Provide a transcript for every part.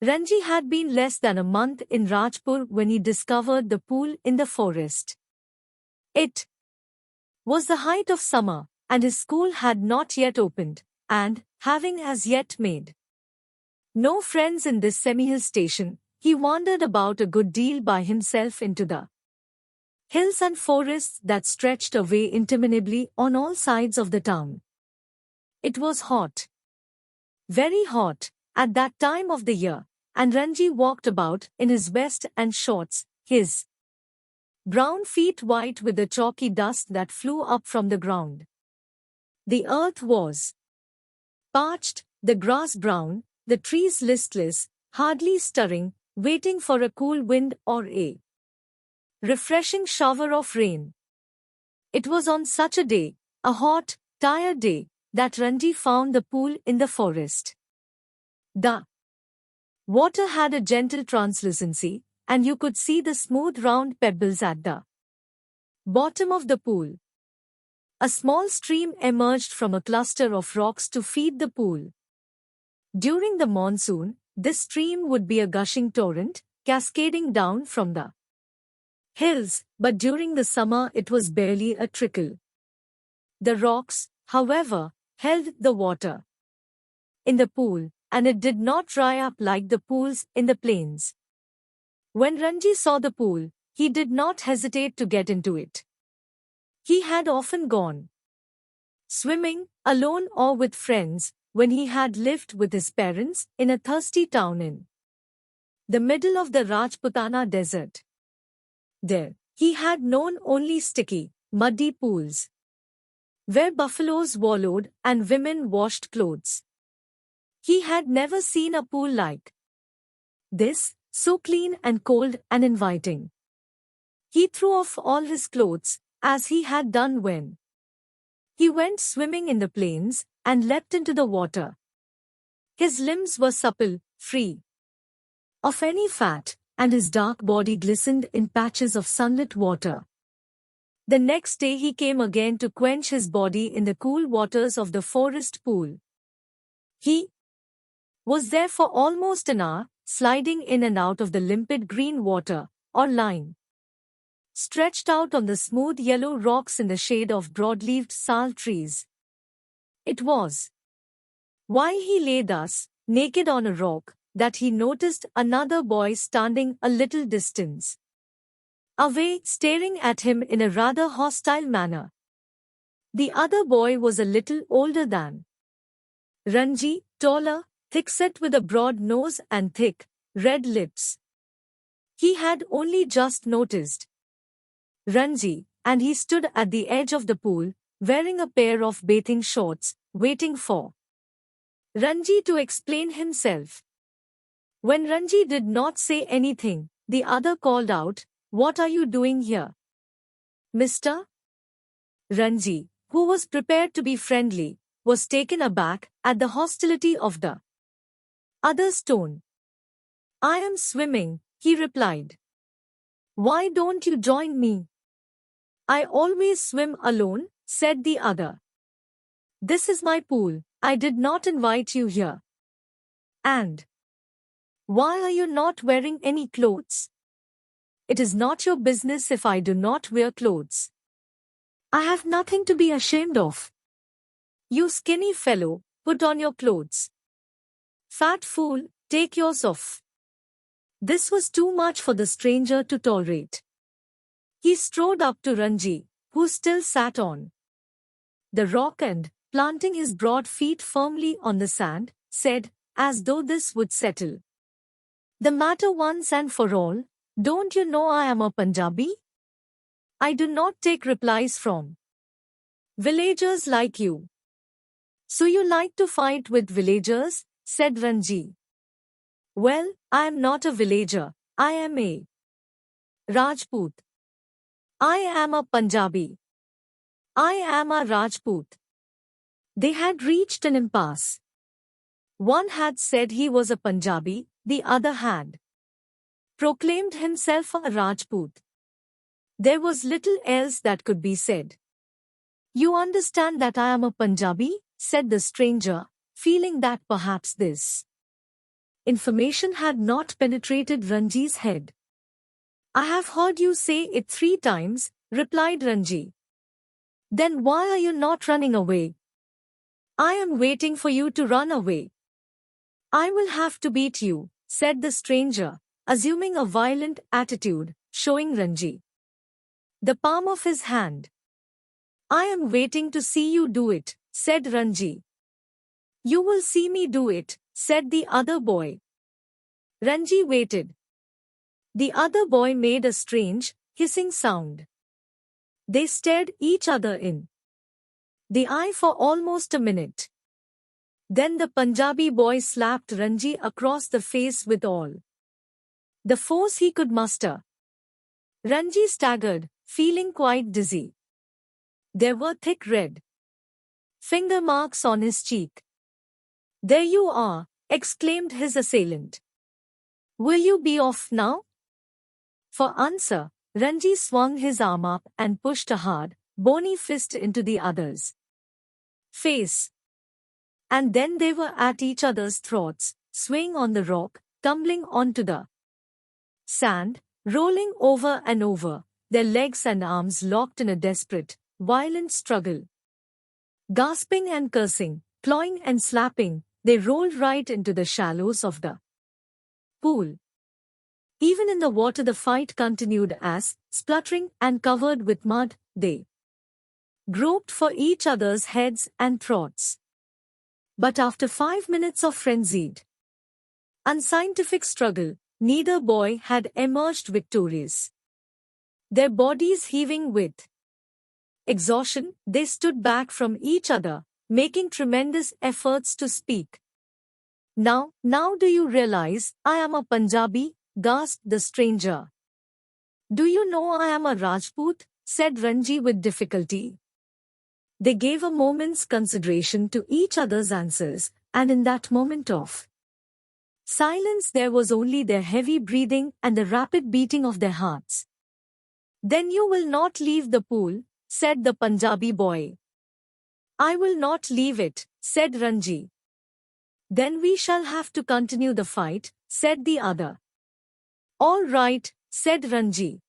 Ranji had been less than a month in Rajpur when he discovered the pool in the forest. It was the height of summer, and his school had not yet opened, and, having as yet made no friends in this semi-hill station, he wandered about a good deal by himself into the hills and forests that stretched away interminably on all sides of the town. It was hot, very hot, at that time of the year, and Ranji walked about in his vest and shorts, his brown feet white with the chalky dust that flew up from the ground. The earth was parched, the grass brown, the trees listless, hardly stirring, waiting for a cool wind or a refreshing shower of rain. It was on such a day, a hot, tired day, that Ranji found the pool in the forest. The water had a gentle translucency, and you could see the smooth round pebbles at the bottom of the pool. A small stream emerged from a cluster of rocks to feed the pool. During the monsoon, this stream would be a gushing torrent, cascading down from the hills, but during the summer it was barely a trickle. The rocks, however, held the water in the pool, and it did not dry up like the pools in the plains. When Ranji saw the pool, he did not hesitate to get into it. He had often gone swimming, alone or with friends, when he had lived with his parents in a thirsty town in the middle of the Rajputana desert. There, he had known only sticky, muddy pools, where buffaloes wallowed and women washed clothes. He had never seen a pool like this, so clean and cold and inviting. He threw off all his clothes, as he had done when he went swimming in the plains, and leapt into the water. His limbs were supple, free of any fat, and his dark body glistened in patches of sunlit water. The next day he came again to quench his body in the cool waters of the forest pool. He was there for almost an hour, sliding in and out of the limpid green water, or lying stretched out on the smooth yellow rocks in the shade of broad-leaved sal trees. It was while he lay thus, naked on a rock, that he noticed another boy standing a little distance away, staring at him in a rather hostile manner. The other boy was a little older than Ranji, taller, thick-set with a broad nose and thick, red lips. He had only just noticed Ranji, and he stood at the edge of the pool, wearing a pair of bathing shorts, waiting for Ranji to explain himself. When Ranji did not say anything, the other called out, "What are you doing here, Mr.?" Ranji, who was prepared to be friendly, was taken aback at the hostility of the other's tone. "I am swimming," he replied. "Why don't you join me?" "I always swim alone," said the other. "This is my pool, I did not invite you here." "And why are you not wearing any clothes?" "It is not your business if I do not wear clothes. I have nothing to be ashamed of." "You skinny fellow, put on your clothes." "Fat fool, take yours off." This was too much for the stranger to tolerate. He strode up to Ranji, who still sat on the rock and, planting his broad feet firmly on the sand, said, as though this would settle the matter once and for all, "Don't you know I am a Punjabi? I do not take replies from villagers like you." "So you like to fight with villagers?" said Ranji. "Well, I am not a villager, I am a Rajput. I am a Punjabi. I am a Rajput." They had reached an impasse. One had said he was a Punjabi, the other had proclaimed himself a Rajput. There was little else that could be said. "You understand that I am a Punjabi?" said the stranger, feeling that perhaps this Information had not penetrated Ranji's head. "I have heard you say it 3 times," replied Ranji. "Then why are you not running away?" "I am waiting for you to run away." "I will have to beat you," said the stranger, assuming a violent attitude, showing Ranji the palm of his hand. "I am waiting to see you do it," said Ranji. "You will see me do it," said the other boy. Ranji waited. The other boy made a strange, hissing sound. They stared each other in the eye for almost a minute. Then the Punjabi boy slapped Ranji across the face with all the force he could muster. Ranji staggered, feeling quite dizzy. There were thick red finger marks on his cheek. "There you are," exclaimed his assailant. "Will you be off now?" For answer, Ranji swung his arm up and pushed a hard, bony fist into the other's face. And then they were at each other's throats, swaying on the rock, tumbling onto the sand, rolling over and over, their legs and arms locked in a desperate, violent struggle. Gasping and cursing, clawing and slapping, they rolled right into the shallows of the pool. Even in the water the fight continued as, spluttering and covered with mud, they groped for each other's heads and throats. But after 5 minutes of frenzied, unscientific struggle, neither boy had emerged victorious. Their bodies heaving with exhaustion, they stood back from each other, making tremendous efforts to speak. Now do you realize I am a Punjabi?" gasped the stranger. "Do you know I am a Rajput?" said Ranji with difficulty. They gave a moment's consideration to each other's answers, and in that moment of silence there was only their heavy breathing and the rapid beating of their hearts. "Then you will not leave the pool," said the Punjabi boy. "I will not leave it," said Ranji. "Then we shall have to continue the fight," said the other. "All right," said Ranji.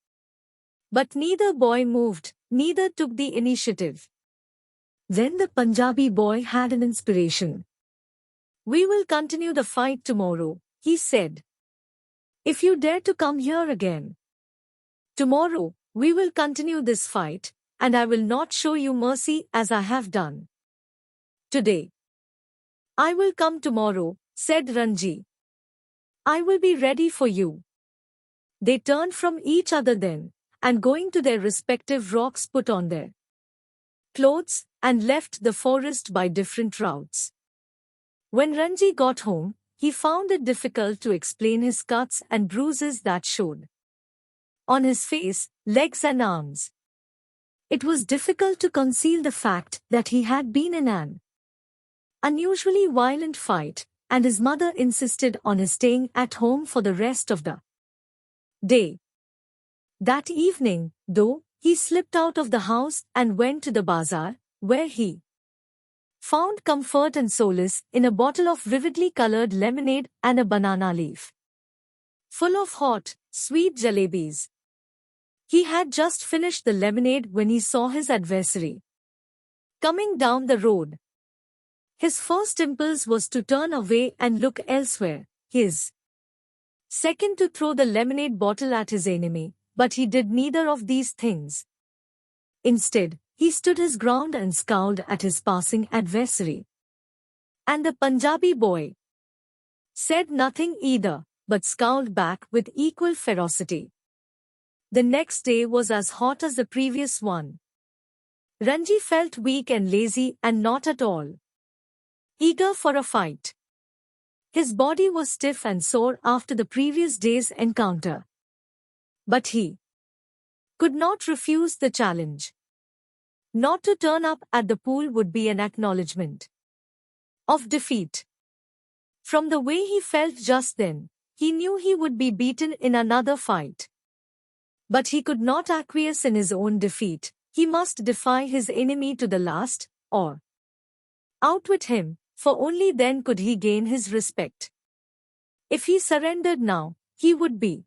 But neither boy moved, neither took the initiative. Then the Punjabi boy had an inspiration. "We will continue the fight tomorrow," he said. "If you dare to come here again tomorrow, we will continue this fight, and I will not show you mercy as I have done today." "I will come tomorrow," said Ranji. "I will be ready for you." They turned from each other then, and going to their respective rocks put on their clothes, and left the forest by different routes. When Ranji got home, he found it difficult to explain his cuts and bruises that showed on his face, legs and arms. It was difficult to conceal the fact that he had been in an unusually violent fight, and his mother insisted on his staying at home for the rest of the day. That evening, though, he slipped out of the house and went to the bazaar, where he found comfort and solace in a bottle of vividly colored lemonade and a banana leaf full of hot, sweet jalebis. He had just finished the lemonade when he saw his adversary coming down the road. His first impulse was to turn away and look elsewhere, his second to throw the lemonade bottle at his enemy, but he did neither of these things. Instead, he stood his ground and scowled at his passing adversary. And the Punjabi boy said nothing either, but scowled back with equal ferocity. The next day was as hot as the previous one. Ranji felt weak and lazy and not at all eager for a fight. His body was stiff and sore after the previous day's encounter. But he could not refuse the challenge. Not to turn up at the pool would be an acknowledgement of defeat. From the way he felt just then, he knew he would be beaten in another fight. But he could not acquiesce in his own defeat. He must defy his enemy to the last, or outwit him, for only then could he gain his respect. If he surrendered now, he would be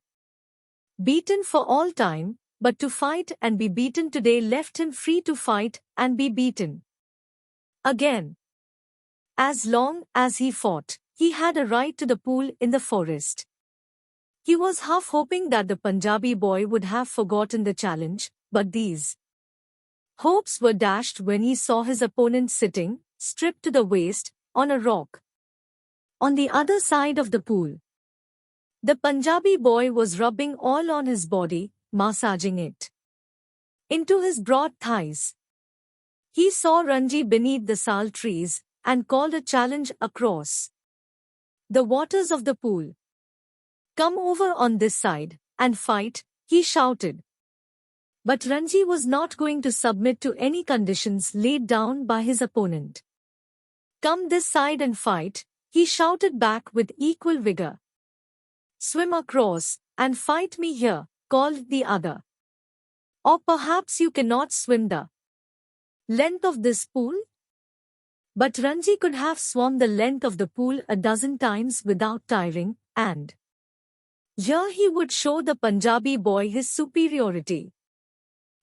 beaten for all time, but to fight and be beaten today left him free to fight and be beaten again. As long as he fought, he had a right to the pool in the forest. He was half hoping that the Punjabi boy would have forgotten the challenge, but these hopes were dashed when he saw his opponent sitting, stripped to the waist, on a rock on the other side of the pool. The Punjabi boy was rubbing oil on his body, massaging it into his broad thighs. He saw Ranji beneath the sal trees and called a challenge across the waters of the pool. "Come over on this side and fight," he shouted. But Ranji was not going to submit to any conditions laid down by his opponent. "Come this side and fight," he shouted back with equal vigor. "Swim across and fight me here," called the other. "Or perhaps you cannot swim the length of this pool?" But Ranji could have swum the length of the pool a dozen times without tiring, and here he would show the Punjabi boy his superiority.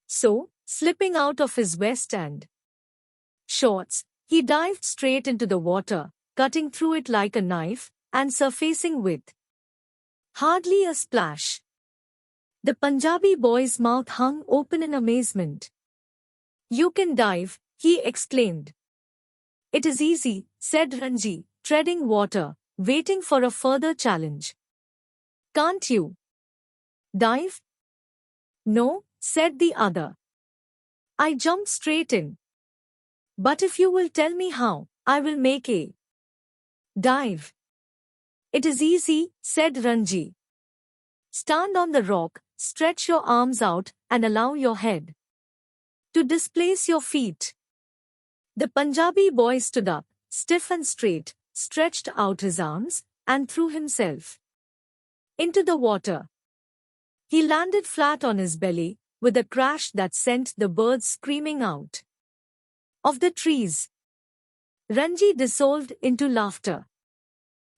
So, slipping out of his vest and shorts, he dived straight into the water, cutting through it like a knife, and surfacing with hardly a splash. The Punjabi boy's mouth hung open in amazement. "You can dive," he exclaimed. "It is easy," said Ranji, treading water, waiting for a further challenge. "Can't you dive?" "No," said the other. "I jumped straight in. But if you will tell me how, I will make a dive." "It is easy," said Ranji. "Stand on the rock, stretch your arms out, and allow your head to displace your feet." The Punjabi boy stood up, stiff and straight, stretched out his arms, and threw himself into the water. He landed flat on his belly, with a crash that sent the birds screaming out of the trees. Ranji dissolved into laughter.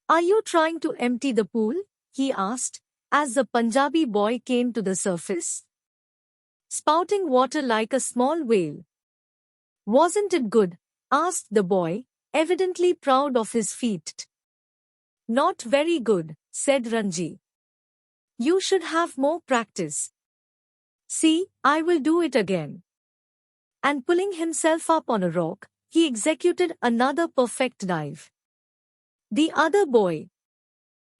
"Are you trying to empty the pool?" he asked, as the Punjabi boy came to the surface, spouting water like a small whale. "Wasn't it good?" asked the boy, evidently proud of his feat. "Not very good," said Ranji. "You should have more practice." "See, I will do it again." And pulling himself up on a rock, he executed another perfect dive. The other boy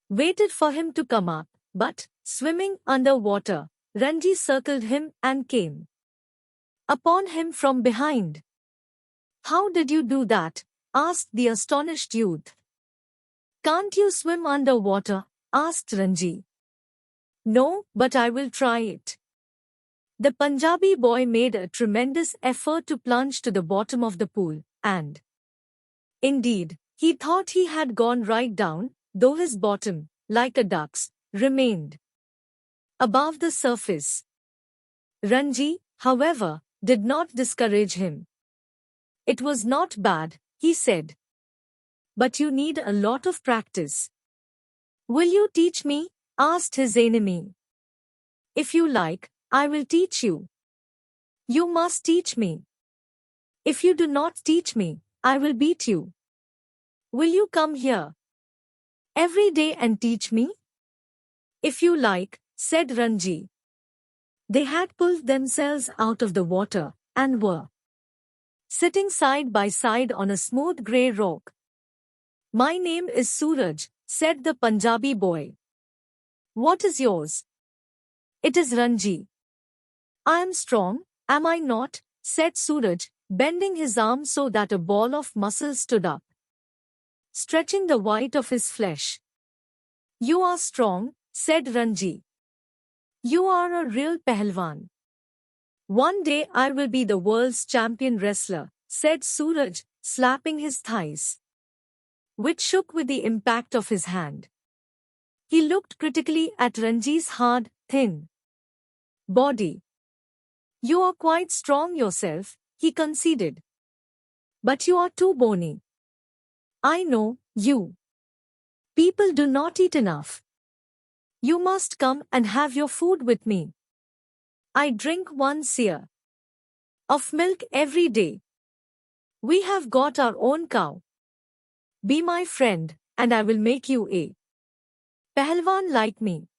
waited for him to come up, but, swimming under water, Ranji circled him and came upon him from behind. "How did you do that?" asked the astonished youth. "Can't you swim under water?" asked Ranji. "No, but I will try it." The Punjabi boy made a tremendous effort to plunge to the bottom of the pool, and indeed, he thought he had gone right down, though his bottom, like a duck's, remained above the surface. Ranji, however, did not discourage him. "It was not bad," he said. "But you need a lot of practice." "Will you teach me?" asked his enemy. "If you like, I will teach you." "You must teach me." "If you do not teach me, I will beat you." "Will you come here every day and teach me?" "If you like," said Ranji. They had pulled themselves out of the water, and were sitting side by side on a smooth grey rock. "My name is Suraj," said the Punjabi boy. "What is yours?" "It is Ranji." "I am strong, am I not?" said Suraj, bending his arm so that a ball of muscle stood up, stretching the white of his flesh. "You are strong," said Ranji. "You are a real pehlwan." "One day I will be the world's champion wrestler," said Suraj, slapping his thighs, which shook with the impact of his hand. He looked critically at Ranji's hard, thin body. "You are quite strong yourself," he conceded. "But you are too bony." "I know, you People do not eat enough. You must come and have your food with me. I drink 1 seer of milk every day. We have got our own cow. Be my friend, and I will make you a Pahalwan like me.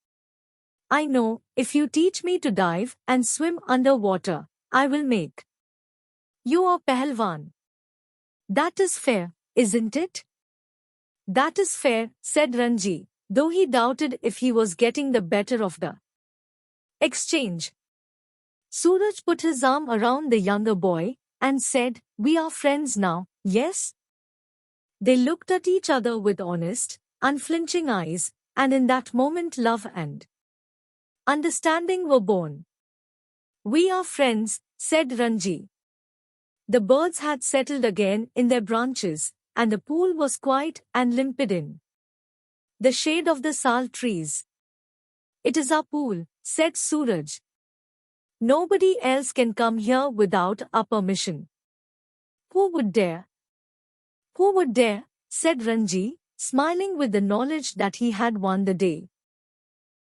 I know, if you teach me to dive and swim underwater, I will make you a Pahalwan. That is fair, isn't it? That is fair, said Ranji, though he doubted if he was getting the better of the exchange. Suraj put his arm around the younger boy and said, "We are friends now, yes?" They looked at each other with honest, unflinching eyes, and in that moment love and understanding were born. "We are friends," said Ranji. The birds had settled again in their branches, and the pool was quiet and limpid in the shade of the sal trees. "It is our pool," said Suraj. "Nobody else can come here without our permission." "Who would dare?" "Who would dare?" said Ranji, smiling with the knowledge that he had won the day.